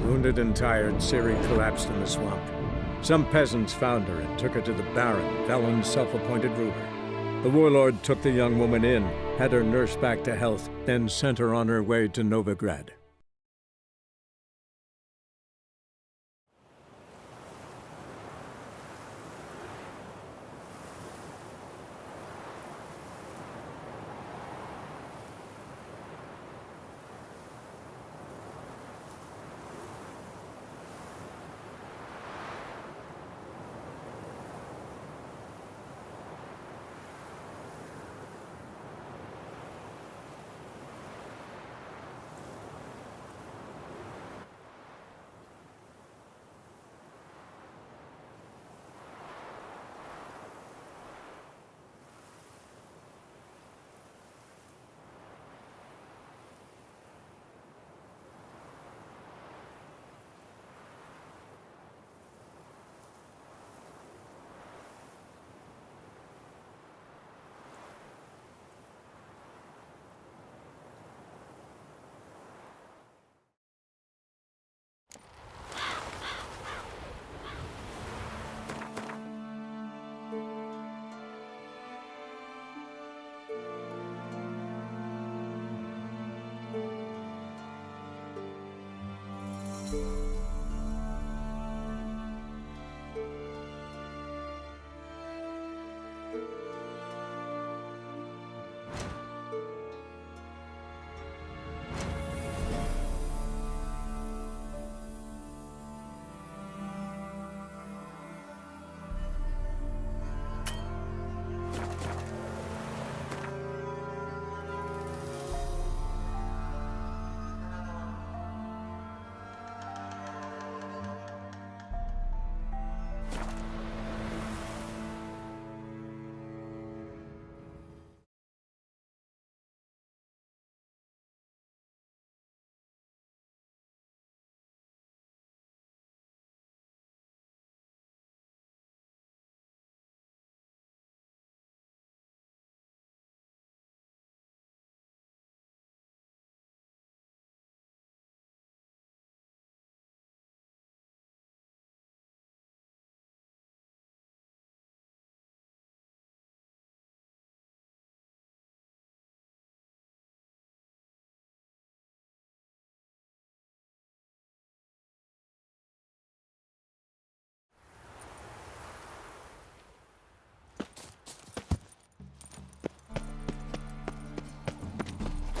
Wounded and tired, Ciri collapsed in the swamp. Some peasants found her and took her to the Baron, Velen's self-appointed ruler. The warlord took the young woman in, had her nursed back to health, then sent her on her way to Novigrad.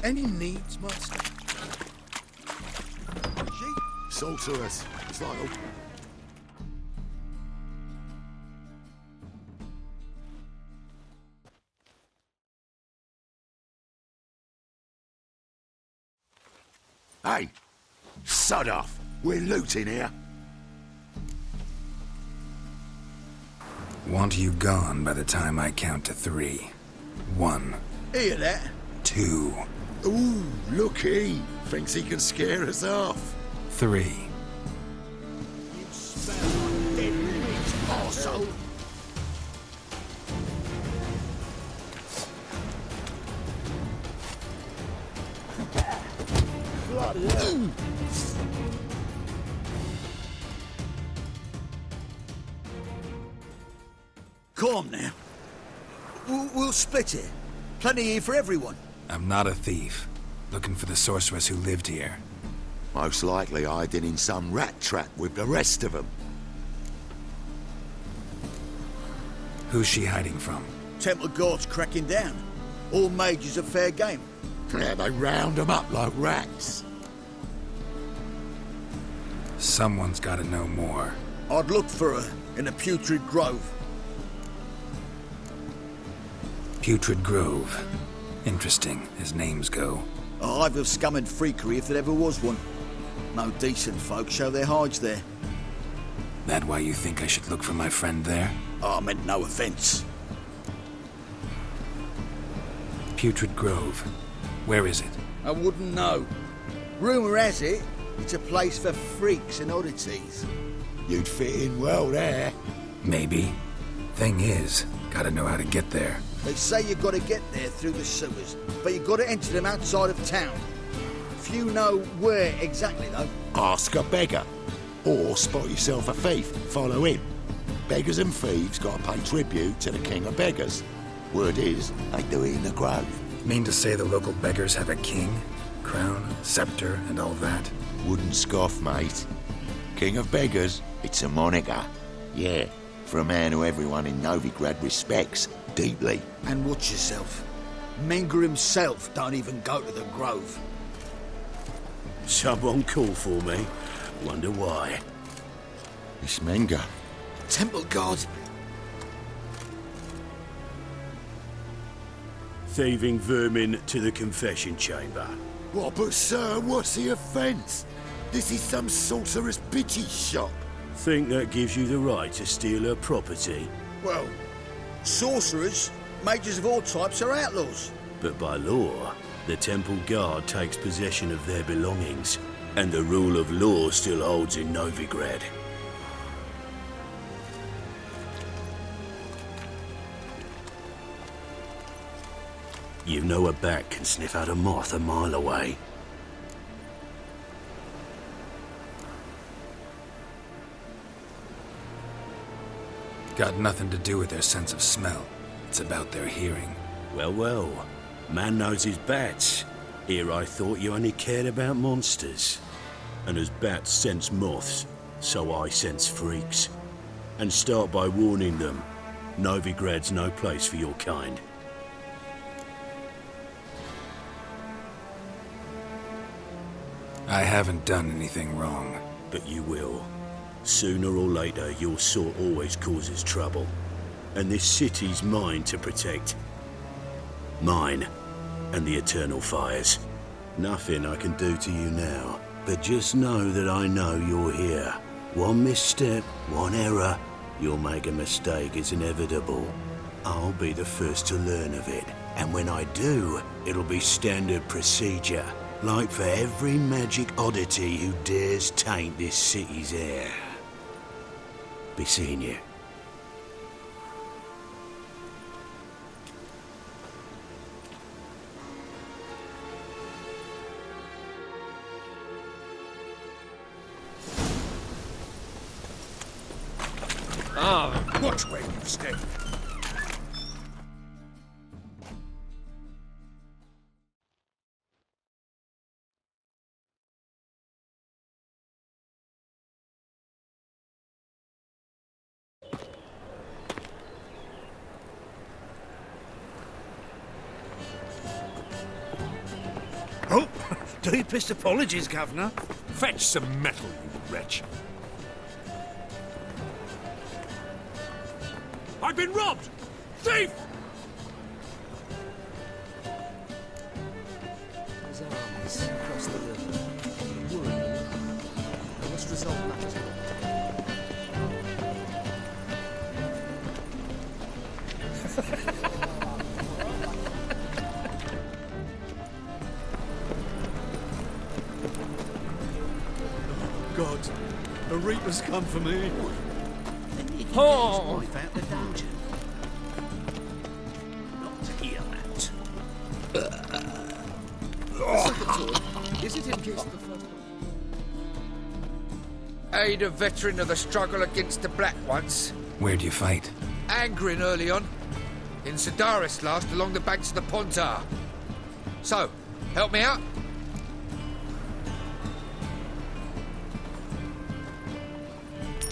Any needs, master? Sorceress. It's like a... Hey! Sod off! We're looting here. Want you gone by the time I count to 3. 1. Hear that? 2. Ooh, looky! Thinks he can scare us off. 3. You smell like dead meat, arsehole! Bloody hell! Calm now. We'll split it. Plenty here for everyone. I'm not a thief. Looking for the sorceress who lived here. Most likely hiding in some rat trap with the rest of them. Who's she hiding from? Temple Guard's cracking down. All mages are fair game. Yeah, they round them up like rats. Someone's gotta know more. I'd look for her in the Putrid Grove. Putrid Grove. Interesting, as names go. A hive of scum and freakery if there ever was one. No decent folk show their hides there. That why you think I should look for my friend there? Oh, I meant no offence. Putrid Grove. Where is it? I wouldn't know. Rumour has it, it's a place for freaks and oddities. You'd fit in well there. Maybe. Thing is, gotta know how to get there. They say you gotta get there through the sewers, but you gotta enter them outside of town. If you know where exactly, though. Ask a beggar. Or spot yourself a thief, follow him. Beggars and thieves gotta pay tribute to the king of beggars. Word is, they do it in the grove. Mean to say the local beggars have a king, crown, scepter, and all that? Wouldn't scoff, mate. King of beggars, it's a moniker. Yeah, for a man who everyone in Novigrad respects deeply. And watch yourself. Menger himself don't even go to the grove. Someone called for me. Wonder why. It's Menger. Temple guard. Thieving vermin to the confession chamber. What, but sir, what's the offence? This is some sorcerer's pity shop. Think that gives you the right to steal her property? Well, sorcerers, mages of all types are outlaws. But by law, the temple guard takes possession of their belongings, and the rule of law still holds in Novigrad. You know a bat can sniff out a moth a mile away. Got nothing to do with their sense of smell. It's about their hearing. Well, well. Man knows his bats. Here I thought you only cared about monsters. And as bats sense moths, so I sense freaks. And start by warning them, Novigrad's no place for your kind. I haven't done anything wrong. But you will. Sooner or later, your sort always causes trouble. And this city's mine to protect. Mine. And the eternal fires. Nothing I can do to you now. But just know that I know you're here. One misstep, one error, you'll make a mistake, it's inevitable. I'll be the first to learn of it. And when I do, it'll be standard procedure. Like for every magic oddity who dares taint this city's air. Be seeing you. Watch where you step. Oh, deepest apologies, Governor. Fetch some metal, you wretch. I've been robbed! Thief! His armies across the river. Worrying. I must resolve matters. God, the Reaper's come for me. Oh! Wife out the dungeon. Not to hear that. Is it in case the first Aid a veteran of the struggle against the Black Ones. Where'd you fight? Angering early on. In Sedaris last, along the banks of the Pontar. So, help me out?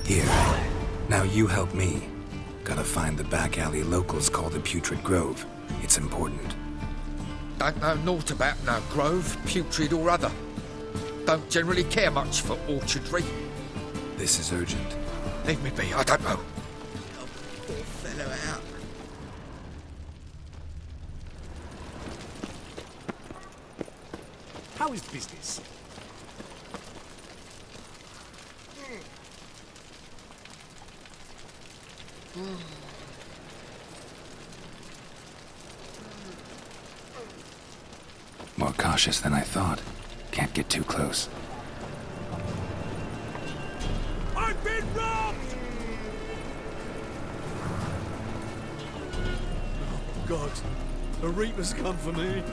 Here. Now you help me. Gotta find the back alley locals call the Putrid Grove. It's important. Don't know naught about no grove, putrid or other. Don't generally care much for orchardry. This is urgent. Leave me be, I don't know. Help the poor fellow out. How is business? More cautious than I thought. Can't get too close. I've been robbed! Oh, God, the Reaper's come for me.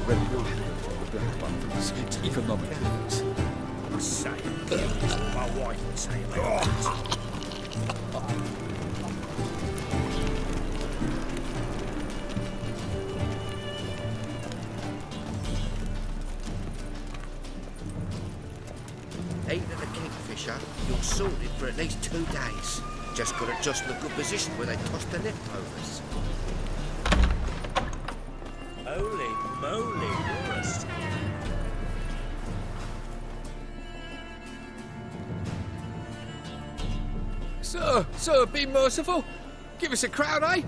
revolution of the Black One for this economic reasons. I say it. My wife would say it. Eating the kingfisher, you're sorted for at least 2 days. Just got to just in a good position where they toss the leftovers. Holy moly, you're a Sir, be merciful. Give us a crown, eh?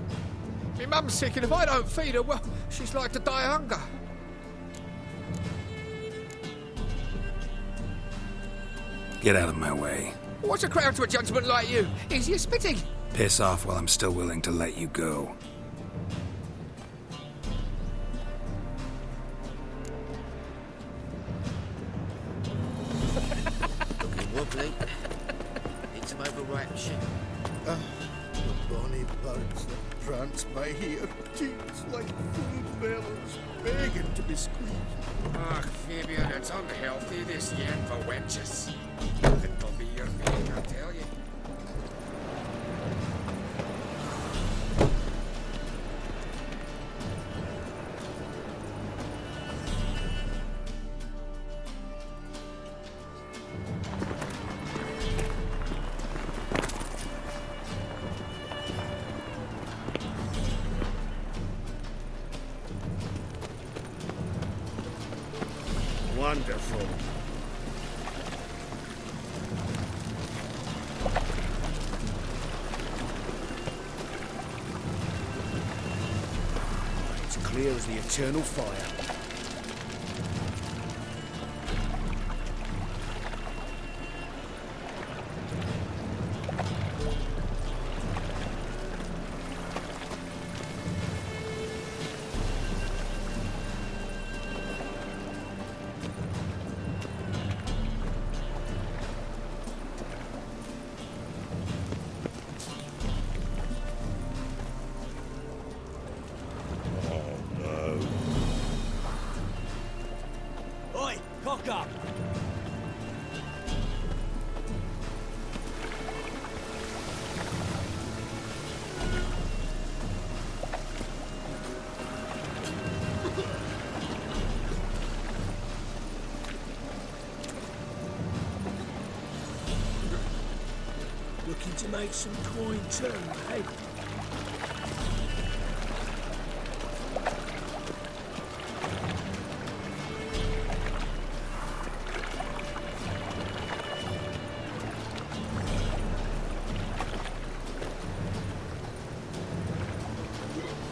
My mum's sick, and if I don't feed her, well, she's like to die of hunger. Get out of my way. What's a crown to a gentleman like you? Easy as spitting. Piss off while I'm still willing to let you go. Looking wobbly. Need some overripe shit. The bonny birds that prance by here, cheeks like full bellows, begging to be squeezed. Ach, Fabian, it's unhealthy this yen for wenches. It'll be your fate, I tell you. Wonderful. It's clear as the eternal fire. Oi, cock up! Looking to make some coin too, hey?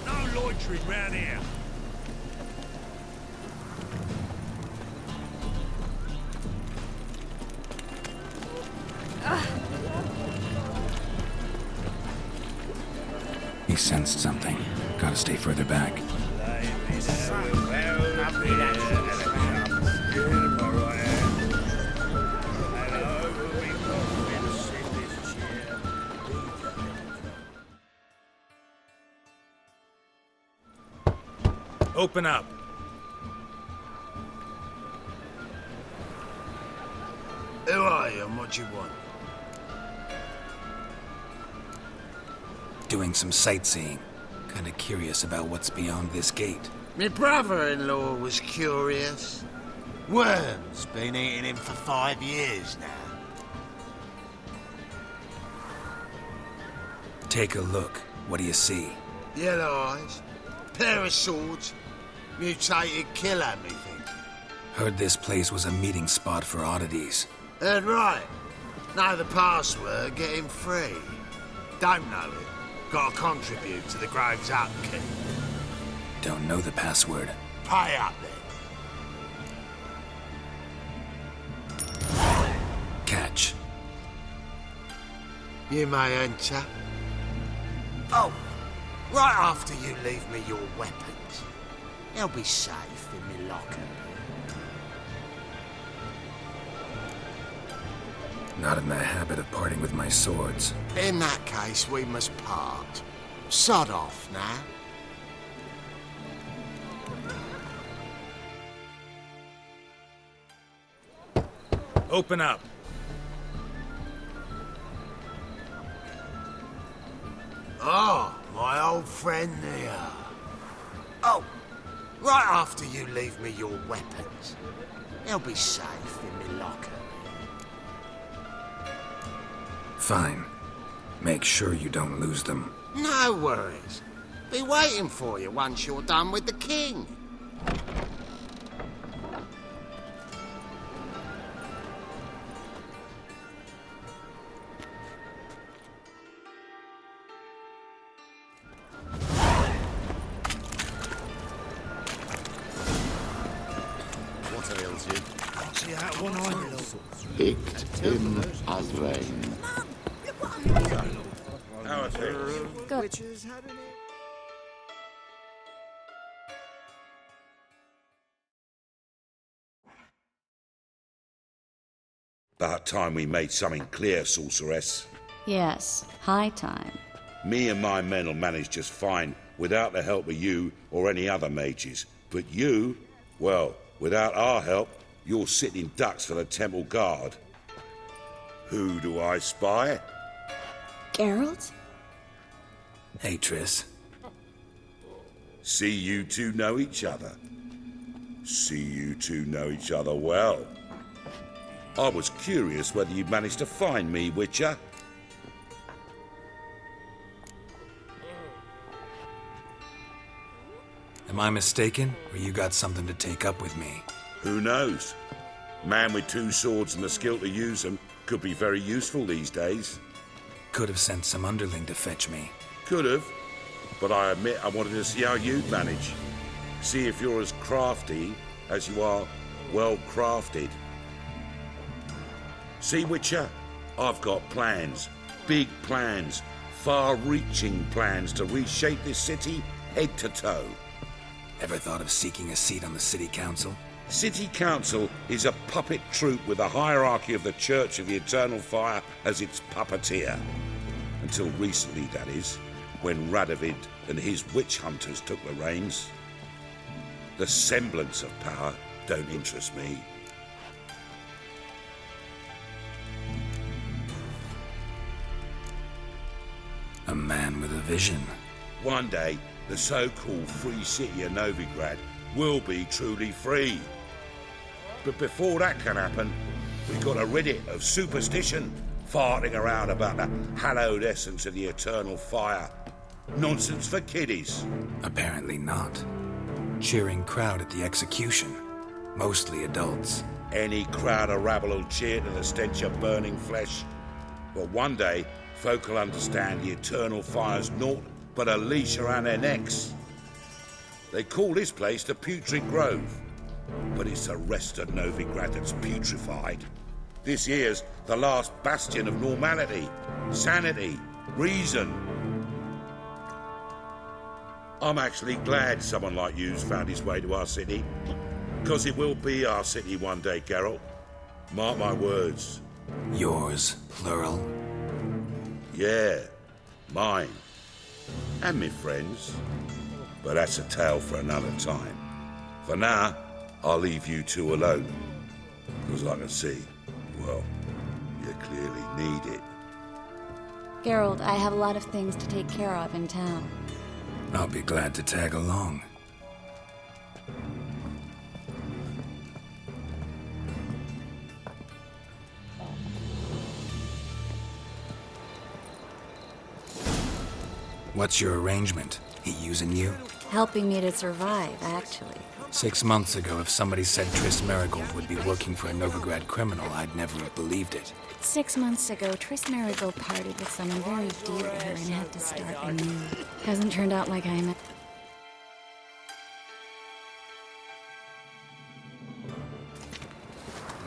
No loitering round here. He sensed something. Gotta stay further back. Open up. Who are you and what do you want? Doing some sightseeing. Kinda curious about what's beyond this gate. My brother-in-law was curious. Worms been eating him for 5 years now. Take a look. What do you see? Yellow eyes, pair of swords, mutated killer, methinks. Heard this place was a meeting spot for oddities. Heard right. Know the password, get him free. Don't know it. Gotta contribute to the Grove's upkeep. Don't know the password. Pay up then. Catch. You may enter. Oh, right after you leave me your weapons. They'll be safe in my locker. Not in the habit of parting with my swords. In that case, we must part. Sod off now. Open up. Oh, my old friend there. Oh, right after you leave me your weapons. They'll be safe in my locker. Fine. Make sure you don't lose them. No worries. Be waiting for you once you're done with the king. What ails you? See that one eye, Picked him as rain. How are things? Good. About time we made something clear, sorceress. Yes, high time. Me and my men will manage just fine without the help of you or any other mages. But you, well, without our help, you're sitting ducks for the temple guard. Who do I spy? Geralt? Hey, Triss. See you two know each other. See you two know each other well. I was curious whether you'd managed to find me, Witcher. Am I mistaken, or you got something to take up with me? Who knows? Man with two swords and the skill to use them could be very useful these days. Could have sent some underling to fetch me. Could have, but I admit I wanted to see how you'd manage. See if you're as crafty as you are well crafted. See, Witcher, I've got plans. Big plans. Far-reaching plans to reshape this city head to toe. Ever thought of seeking a seat on the city council? City Council is a puppet troupe with the hierarchy of the Church of the Eternal Fire as its puppeteer. Until recently, that is, when Radovid and his witch hunters took the reins. The semblance of power don't interest me. A man with a vision. One day, the so-called free city of Novigrad will be truly free. But before that can happen, we've got to rid it of superstition, farting around about the hallowed essence of the eternal fire. Nonsense for kiddies. Apparently not. Cheering crowd at the execution. Mostly adults. Any crowd of rabble will cheer to the stench of burning flesh. But one day, folk will understand the eternal fire's naught but a leash around their necks. They call this place the Putrid Grove, but it's the rest of Novigrad that's putrefied. This here's the last bastion of normality, sanity, reason. I'm actually glad someone like you's found his way to our city, because it will be our city one day, Geralt. Mark my words. Yours, plural. Yeah, mine. And me friends. But that's a tale for another time. For now, I'll leave you two alone. Because I can see, well, you clearly need it. Geralt, I have a lot of things to take care of in town. I'll be glad to tag along. What's your arrangement? He using you? Helping me to survive, actually. 6 months ago, if somebody said Triss Marigold would be working for a Novigrad criminal, I'd never have believed it. 6 months ago, Triss Marigold parted with someone very dear to her and had to start anew. Hasn't turned out like I imagined.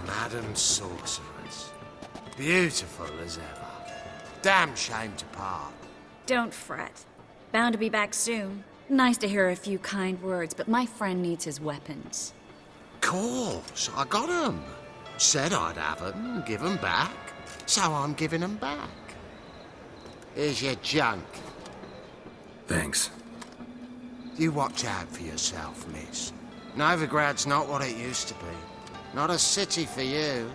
Madam Sorceress. Beautiful as ever. Damn shame to part. Don't fret. Bound to be back soon. Nice to hear a few kind words, but my friend needs his weapons. Course, I got 'em. Said I'd have 'em and give 'em back. So I'm giving 'em back. Here's your junk. Thanks. You watch out for yourself, miss. Novigrad's not what it used to be. Not a city for you.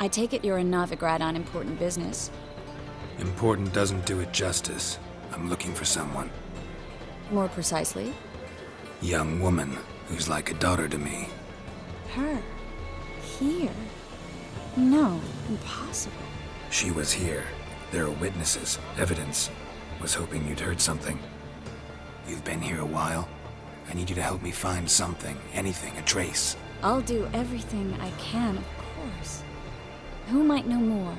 I take it you're in Novigrad on important business. Important doesn't do it justice. I'm looking for someone. More precisely? Young woman who's like a daughter to me. Her? Here? No, impossible. She was here. There are witnesses, evidence. Was hoping you'd heard something. You've been here a while. I need you to help me find something, anything, a trace. I'll do everything I can, of course. Who might know more?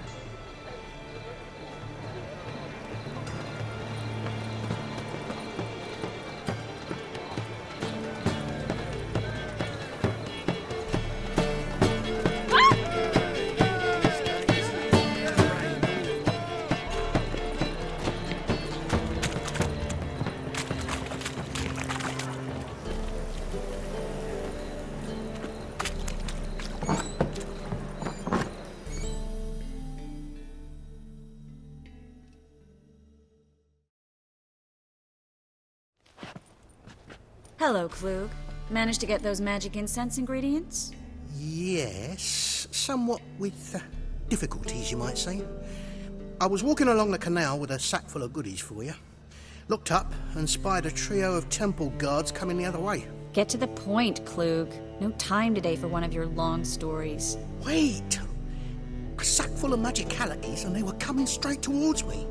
Hello, Klug. Managed to get those magic incense ingredients? Yes, somewhat with difficulties, you might say. I was walking along the canal with a sack full of goodies for you. Looked up and spied a trio of temple guards coming the other way. Get to the point, Klug. No time today for one of your long stories. Wait! A sack full of magicalities and they were coming straight towards me.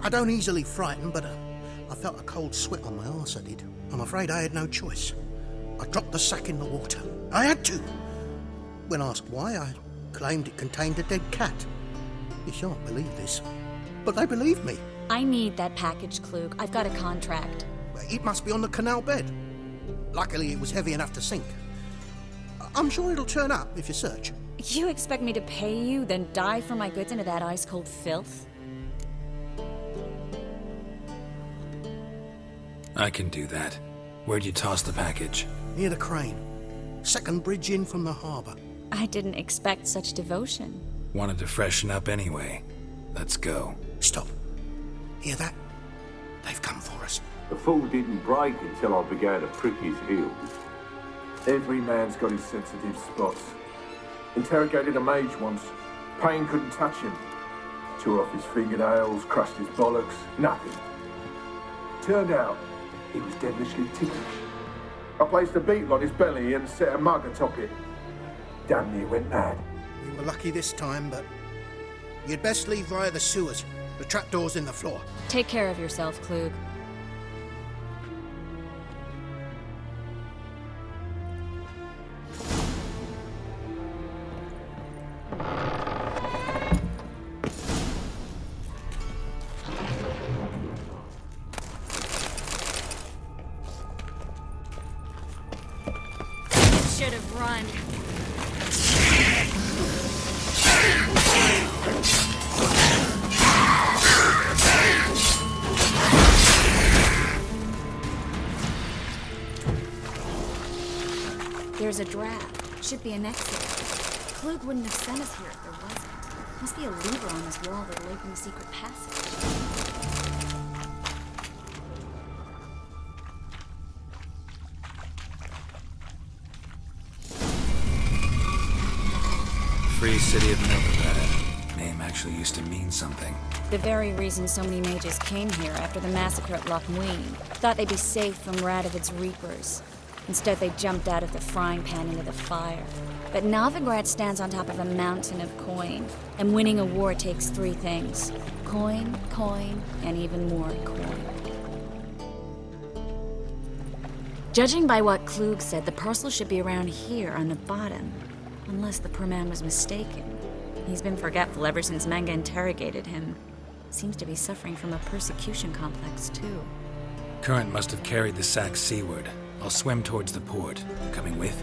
I don't easily frighten, but I felt a cold sweat on my arse, I did. I'm afraid I had no choice. I dropped the sack in the water. I had to. When asked why, I claimed it contained a dead cat. You shan't believe this, but they believed me. I need that package, Klug. I've got a contract. It must be on the canal bed. Luckily, it was heavy enough to sink. I'm sure it'll turn up if you search. You expect me to pay you, then dive for my goods into that ice-cold filth? I can do that. Where'd you toss the package? Near the crane. Second bridge in from the harbour. I didn't expect such devotion. Wanted to freshen up anyway. Let's go. Stop. Hear that? They've come for us. The fall didn't break until I began to prick his heels. Every man's got his sensitive spots. Interrogated a mage once. Pain couldn't touch him. Tore off his fingernails, crushed his bollocks, nothing. Turned out, he was devilishly ticklish. I placed a beetle on his belly and set a mug atop it. Damn near went mad. We were lucky this time, but you'd best leave via the sewers. The trapdoor's in the floor. Take care of yourself, Klug. Should have run. There's a draft. Should be an exit. Klug wouldn't have sent us here if there wasn't. Must be a lever on this wall that'll open the secret passage. Free City of Novigrad. Name actually used to mean something. The very reason so many mages came here after the massacre at Loch Muin. Thought they'd be safe from Radovid's reapers. Instead, they jumped out of the frying pan into the fire. But Novigrad stands on top of a mountain of coin. And winning a war takes three things. Coin, coin, and even more coin. Judging by what Klug said, the parcel should be around here on the bottom. Unless the poor man was mistaken. He's been forgetful ever since Manga interrogated him. Seems to be suffering from a persecution complex, too. Current must have carried the sack seaward. I'll swim towards the port. Coming with?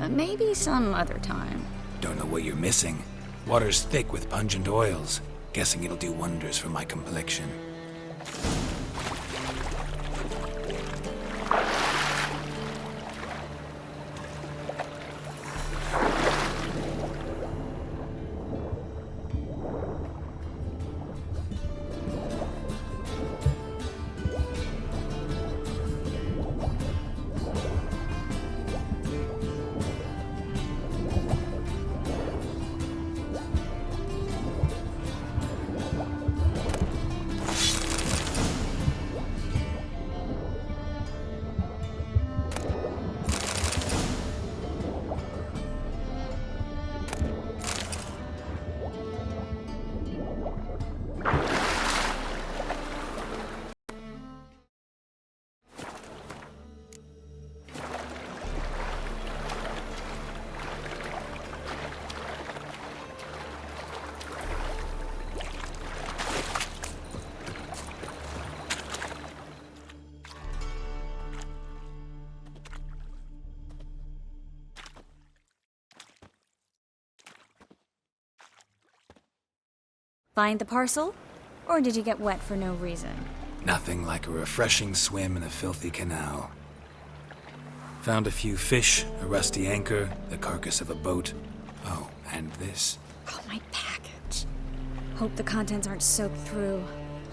Maybe some other time. Don't know what you're missing. Water's thick with pungent oils. Guessing it'll do wonders for my complexion. Find the parcel? Or did you get wet for no reason? Nothing like a refreshing swim in a filthy canal. Found a few fish, a rusty anchor, the carcass of a boat. Oh, and this. Oh, my package. Hope the contents aren't soaked through.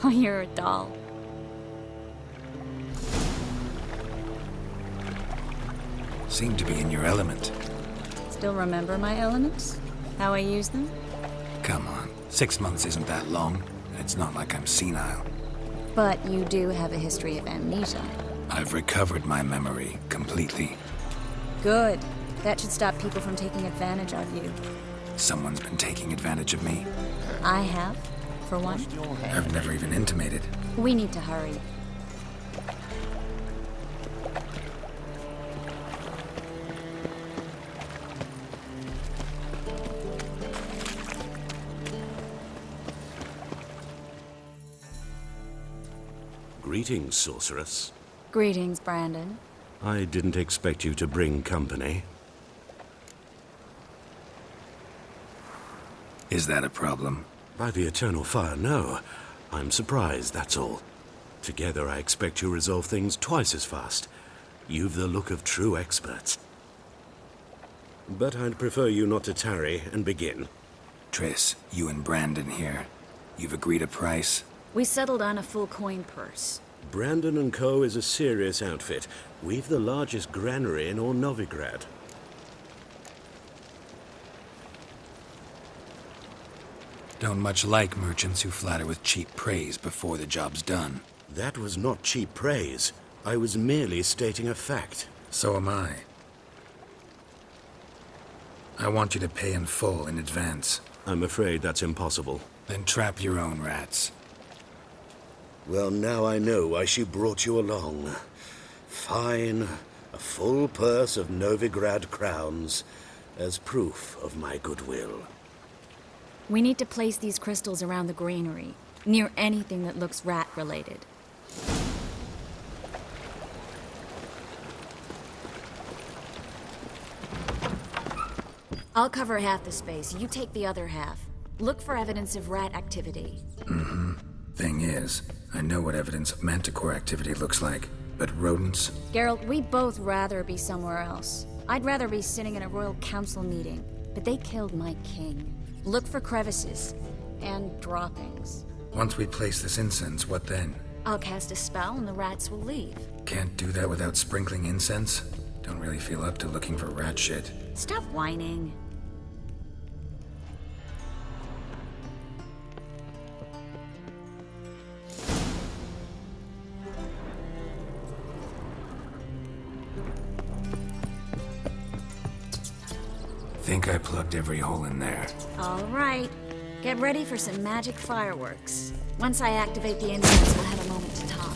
Oh, you're a doll. Seem to be in your element. Still remember my elements? How I use them? Come on, 6 months isn't that long, and it's not like I'm senile. But you do have a history of amnesia. I've recovered my memory completely. Good. That should stop people from taking advantage of you. Someone's been taking advantage of me. I have, for one. I've never even intimated. We need to hurry. Greetings, sorceress. Greetings, Brandon. I didn't expect you to bring company. Is that a problem? By the eternal fire, no. I'm surprised, that's all. Together, I expect you resolve things twice as fast. You've the look of true experts. But I'd prefer you not to tarry and begin. Triss, you and Brandon here. You've agreed a price? We settled on a full coin purse. Brandon & Co. is a serious outfit. We've the largest granary in all Novigrad. Don't much like merchants who flatter with cheap praise before the job's done. That was not cheap praise. I was merely stating a fact. So am I. I want you to pay in full in advance. I'm afraid that's impossible. Then trap your own rats. Well, now I know why she brought you along. Fine. A full purse of Novigrad crowns as proof of my goodwill. We need to place these crystals around the granary, near anything that looks rat-related. I'll cover half the space, you take the other half. Look for evidence of rat activity. Mm-hmm. Thing is, I know what evidence of manticore activity looks like, but rodents? Geralt, we'd both rather be somewhere else. I'd rather be sitting in a royal council meeting, but they killed my king. Look for crevices and droppings. Once we place this incense, what then? I'll cast a spell and the rats will leave. Can't do that without sprinkling incense? Don't really feel up to looking for rat shit. Stop whining. Think I plugged every hole in there. All right. Get ready for some magic fireworks. Once I activate the incense, we'll have a moment to talk.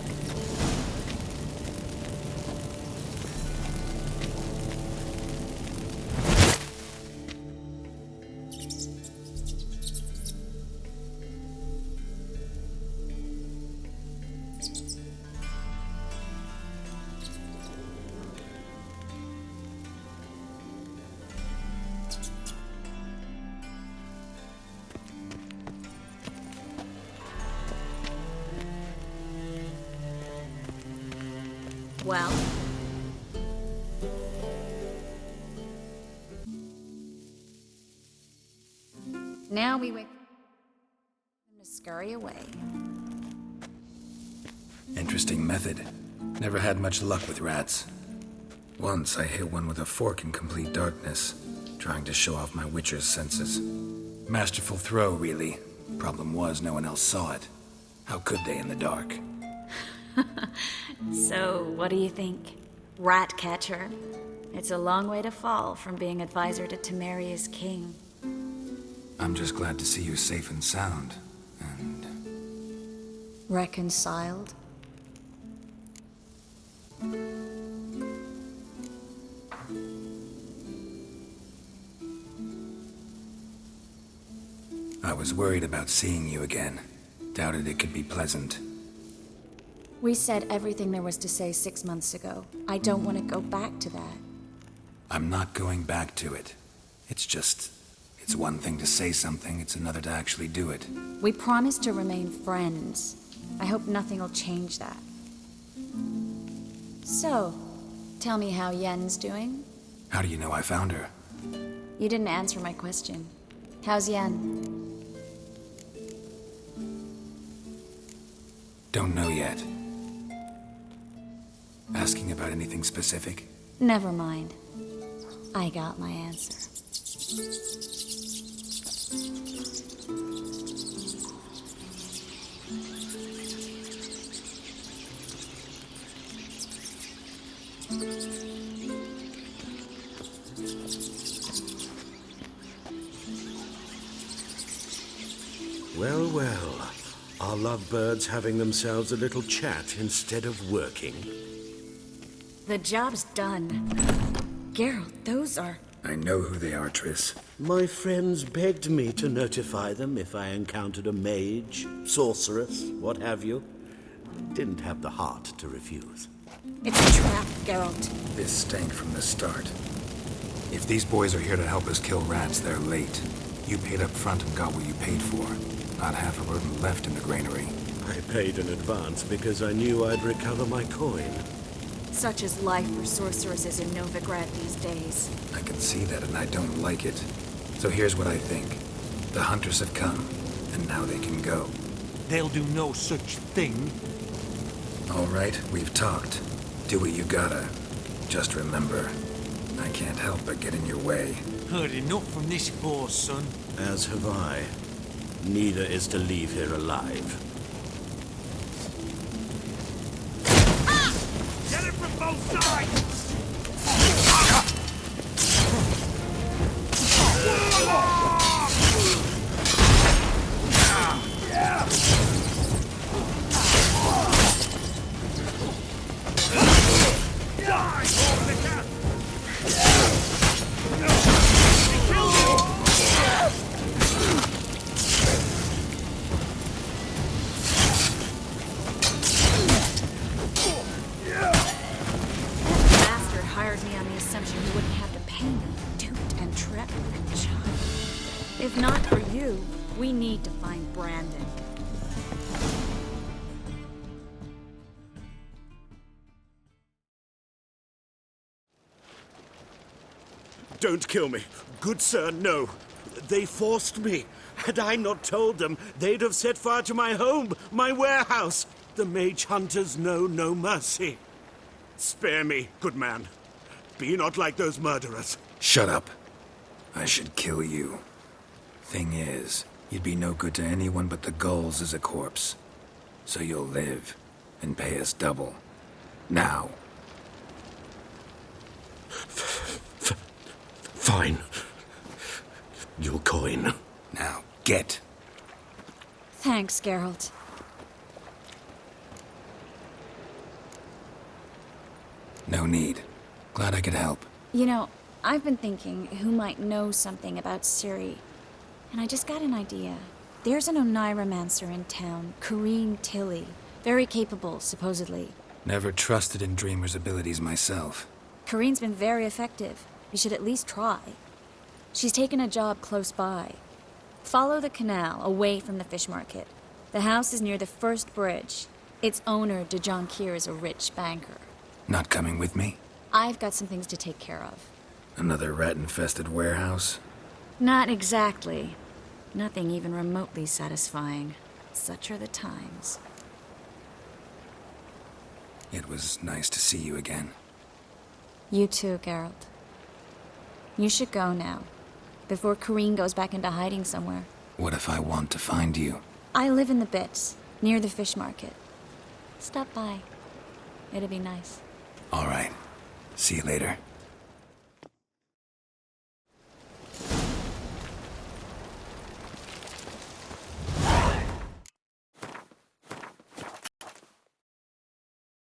Well? Now we wait for them to scurry away. Interesting method. Never had much luck with rats. Once I hit one with a fork in complete darkness, trying to show off my witcher's senses. Masterful throw, really. Problem was, no one else saw it. How could they in the dark? So, what do you think? Rat catcher? It's a long way to fall from being advisor to Temeria's king. I'm just glad to see you safe and sound, and... Reconciled? I was worried about seeing you again. Doubted it could be pleasant. We said everything there was to say 6 months ago. I don't want to go back to that. I'm not going back to it. It's just... It's one thing to say something, it's another to actually do it. We promised to remain friends. I hope nothing will change that. So, tell me how Yen's doing? How do you know I found her? You didn't answer my question. How's Yen? Don't know yet. Asking about anything specific? Never mind. I got my answer. Well, well. Are lovebirds having themselves a little chat instead of working? The job's done. Geralt, those are... I know who they are, Triss. My friends begged me to notify them if I encountered a mage, sorceress, what have you. Didn't have the heart to refuse. It's a trap, Geralt. This stank from the start. If these boys are here to help us kill rats, they're late. You paid up front and got what you paid for. Not half a rodent left in the granary. I paid in advance because I knew I'd recover my coin. Such is life for sorceresses in Novigrad these days. I can see that and I don't like it. So here's what I think. The hunters have come, and now they can go. They'll do no such thing. All right, we've talked. Do what you gotta. Just remember, I can't help but get in your way. Heard enough from this horse, son. As have I. Neither is to leave here alive. Get it from both sides! If not for you, we need to find Brandon. Don't kill me. Good sir, no. They forced me. Had I not told them, they'd have set fire to my home, my warehouse. The mage hunters know no mercy. Spare me, good man. Be not like those murderers. Shut up. I should kill you. Thing is, you'd be no good to anyone but the gulls as a corpse. So you'll live and pay us double. Now. Fine. Your coin. Now, get. Thanks, Geralt. No need. Glad I could help. You know, I've been thinking who might know something about Ciri. And I just got an idea. There's an Oneiromancer in town, Corrine Tilly. Very capable, supposedly. Never trusted in Dreamer's abilities myself. Corrine's been very effective. You should at least try. She's taken a job close by. Follow the canal, away from the fish market. The house is near the first bridge. Its owner, de Jonquier, is a rich banker. Not coming with me? I've got some things to take care of. Another rat-infested warehouse? Not exactly. Nothing even remotely satisfying. Such are the times. It was nice to see you again. You too, Geralt. You should go now, before Corrine goes back into hiding somewhere. What if I want to find you? I live in the Bits, near the fish market. Stop by. It'll be nice. All right. See you later.